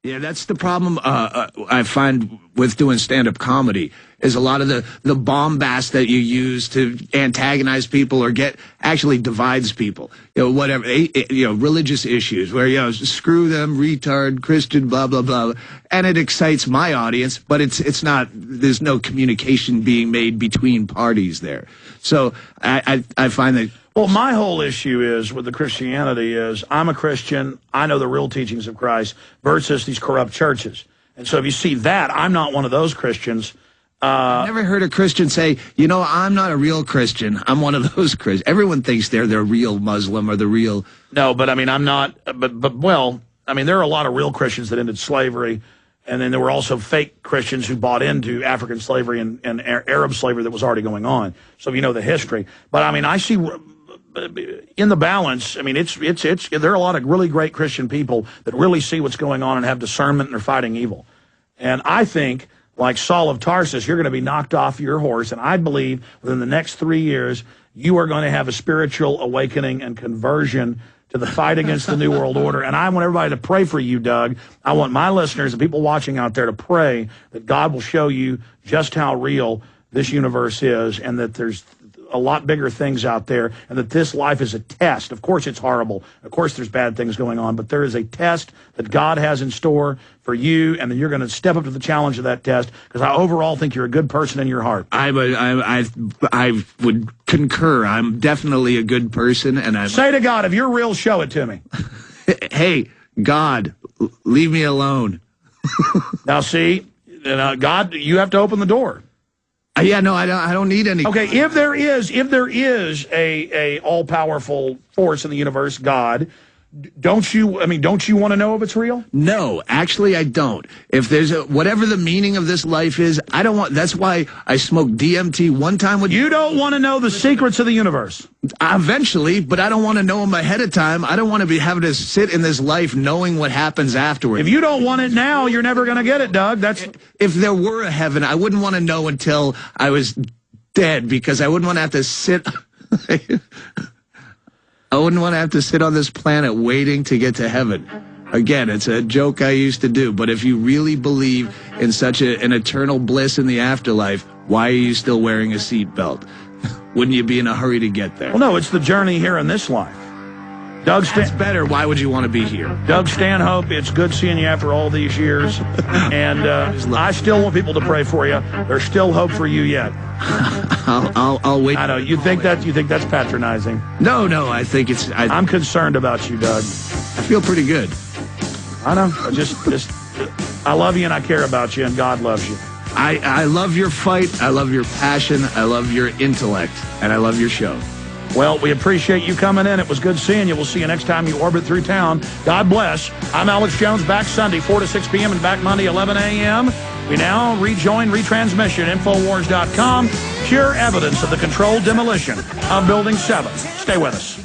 Yeah, that's the problem I find with doing stand-up comedy is a lot of the bombast that you use to antagonize people or actually divides people. Whatever, religious issues where, screw them, retard, Christian, blah, blah, blah. And it excites my audience, but it's not, there's no communication being made between parties there. So I find that. Well, my whole issue is with the Christianity is I'm a Christian. I know the real teachings of Christ versus these corrupt churches. And so if you see that, I'm not one of those Christians. I've never heard a Christian say, I'm not a real Christian. I'm one of those Christians. Everyone thinks they're the real Muslim or the real. No, but I mean, I'm not. Well, I mean, there are a lot of real Christians that ended slavery. And then there were also fake Christians who bought into African slavery and Arab slavery that was already going on. So if you know the history. But I mean, I see in the balance, I mean, there are a lot of really great Christian people that really see what's going on and have discernment and are fighting evil. And I think, like Saul of Tarsus, you're going to be knocked off your horse. And I believe within the next 3 years, you are going to have a spiritual awakening and conversion to the fight against the New World Order. And I want everybody to pray for you, Doug. I want my listeners and people watching out there to pray that God will show you just how real this universe is and that there's a lot bigger things out there and that this life is a test. Of course, it's horrible. Of course, there's bad things going on, but there is a test that God has in store for you, and that you're going to step up to the challenge of that test because I overall think you're a good person in your heart. I would concur. I'm definitely a good person. And say to God, if you're real, show it to me. Hey, God, leave me alone. Now, see, God, you have to open the door. Yeah, no, I don't need any. Okay, if there is a all-powerful force in the universe, God, don't you want to know if it's real? No, actually I don't. If there's whatever the meaning of this life is, I don't want, that's why I smoked DMT one time with you. Don't want to know the secrets of the universe. Eventually, but I don't want to know them ahead of time. I don't want to be having to sit in this life knowing what happens afterwards. If you don't want it now, you're never going to get it, Doug. If there were a heaven, I wouldn't want to know until I was dead because I wouldn't want to have to sit. I wouldn't want to have to sit on this planet waiting to get to heaven. Again, it's a joke I used to do, but if you really believe in such an eternal bliss in the afterlife, why are you still wearing a seatbelt? Wouldn't you be in a hurry to get there? Well, no, it's the journey here in this life. Doug, that's better. Why would you want to be here? Doug Stanhope, it's good seeing you after all these years. And I still want people to pray for you. There's still hope for you yet. I'll wait. I know you think that's patronizing. No, I think it's. I'm concerned about you, Doug. I feel pretty good. I know. I love you and I care about you and God loves you. I love your fight. I love your passion. I love your intellect, and I love your show. Well, we appreciate you coming in. It was good seeing you. We'll see you next time you orbit through town. God bless. I'm Alex Jones, back Sunday, 4 to 6 p.m. and back Monday, 11 a.m. We now rejoin retransmission, Infowars.com. Pure evidence of the controlled demolition of Building 7. Stay with us.